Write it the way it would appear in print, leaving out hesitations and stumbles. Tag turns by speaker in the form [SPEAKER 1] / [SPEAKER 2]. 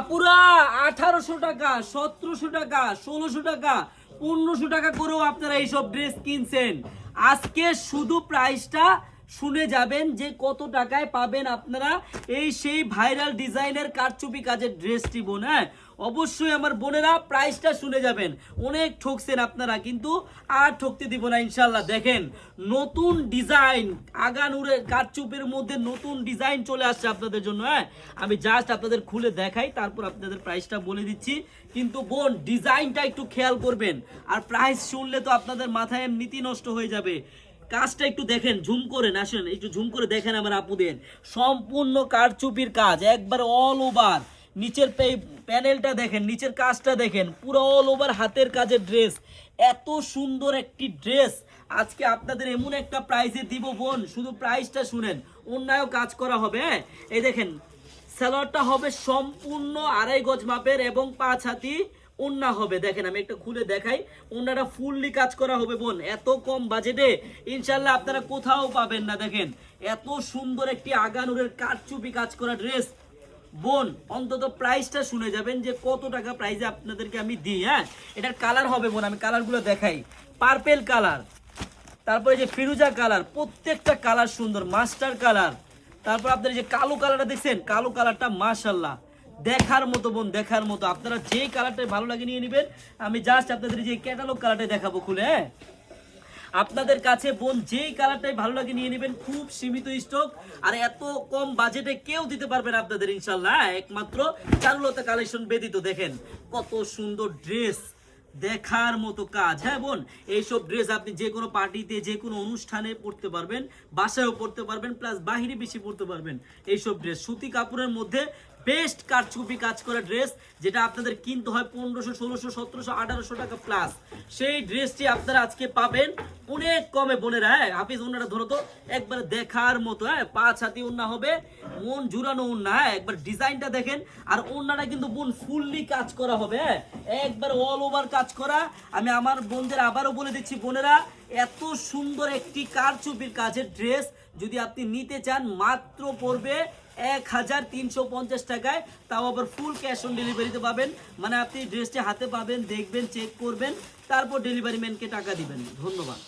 [SPEAKER 1] পুরা 1800 টাকা, 1700 টাকা, 1600 টাকা, 1500 টাকা করেও আপনারা এইসব ড্রেস কিনছেন। আজকে শুধু প্রাইসটা শুনে যাবেন যে কত টাকায় পাবেন আপনারা এই সেই ভাইরাল ডিজাইনের কারচুপি কাজের ড্রেসটি বোন। হ্যাঁ, অবশ্যই আমার বোনেরা প্রাইসটা শুনে যাবেন। অনেক ঠকছেন আপনারা, কিন্তু আর ঠকতে দিব না ইনশাল্লাহ। দেখেন নতুন ডিজাইন, আগানুরের কারচুপির মধ্যে নতুন ডিজাইন চলে আসছে আপনাদের জন্য। হ্যাঁ, আমি জাস্ট আপনাদের খুলে দেখাই, তারপর আপনাদের প্রাইসটা বলে দিচ্ছি। কিন্তু বোন ডিজাইনটা একটু খেয়াল করবেন, আর প্রাইস শুনলে তো আপনাদের মাথায় এমনিতেই নষ্ট হয়ে যাবে। কাজটা একটু দেখেন, ঝুম করে আসেন, একটু ঝুম করে দেখেন আমার আপুদের। সম্পূর্ণ কারচুপির কাজ, একবার অল ওভার। নিচের প্যানেলটা দেখেন, নিচের কাজটা দেখেন, পুরো অল ওভার হাতের কাজের ড্রেস। এত সুন্দর একটি ড্রেস আজকে আপনাদের এমন একটা প্রাইসে দিব বোন, শুধু প্রাইসটা শুনেন। অন্যায়ও কাজ করা হবে। এই দেখেন, সালোয়ারটা হবে সম্পূর্ণ 2.5 গজ মাপের এবং 5 হাতি ওন্না হবে। দেখেন আমি একটা খুলে দেখাই, ওন্নাটা ফুললি কাজ করা হবে বোন। এত কম বাজেটে ইনশাল্লাহ আপনারা কোথাও পাবেন না। দেখেন এত সুন্দর একটি আগানুরের কারচুপি কাজ করা ড্রেস বোন। অন্তত প্রাইসটা শুনে যাবেন যে কত টাকা প্রাইসে আপনাদেরকে আমি দিই। হ্যাঁ, এটার কালার হবে বোন, আমি কালারগুলো দেখাই। পার্পেল কালার, তারপরে যে ফিরোজা কালার, প্রত্যেকটা কালার সুন্দর, মাস্টার কালার। তারপর আপনার যে কালো কালারটা দেখছেন, কালো কালারটা মাশাআল্লাহ দেখার মতো বোন, দেখার মতো। আপনারা যে কালারটাই ভালো লাগে নিয়ে নেবেন। আমি জাস্ট আপনাদের যে ক্যাটালগ কালারটাই দেখাবো খুলে। হ্যাঁ, আপনাদের কাছে বোন যেই কালারটাই ভালো লাগে নিয়ে নেবেন, খুব সীমিত স্টক। আর এত কম বাজেটে কেউ দিতে পারবেন আপনাদের ইনশাল্লাহ, একমাত্র চারুলতা কালেকশন ব্যতীত। দেখেন কত সুন্দর ড্রেস, দেখার মতো কাজ। হ্যাঁ বোন, এইসব ড্রেস আপনি যে কোনো পার্টিতে, যে কোনো অনুষ্ঠানে পরতে পারবেন, বাসায়ও পরতে পারবেন, প্লাস বাহিরে বেশি পরতে পারবেন। এইসব ড্রেস সুতি কাপড়ের মধ্যে বেস্ট কারচুপি কাজ করা ড্রেস, যেটা আপনাদের কিনতে হয় 1500, 1600, 1700, 1800 টাকা প্লাস। সেই ড্রেসটি আপনারা আজকে পাবেন অনেক কমে বোনেরা। হ্যাঁ, হাফিজ ওন্নাটা ধরো তো, একবার দেখার মতো। হ্যাঁ, 5 হাতি ওন্না হবে, মন জুড়ানো ওন্না। হ্যাঁ, একবার ডিজাইনটা দেখেন। আর ওন্নাটা কিন্তু বোন ফুললি কাজ করা হবে। হ্যাঁ, একবার অল ওভার কাজ করা। আমি আমার বোনদের আবারও বলে দিচ্ছি বোনেরা, এত সুন্দর একটি কারচুপির কাজের ড্রেস যদি আপনি নিতে চান, মাত্র পড়বে 1350 টাকায়। তাও আবার ফুল ক্যাশ অন ডেলিভারিতে পাবেন। মানে আপনি ড্রেসটি হাতে পাবেন, দেখবেন, চেক করবেন, তারপর ডেলিভারি ম্যানকে টাকা দিবেন। ধন্যবাদ।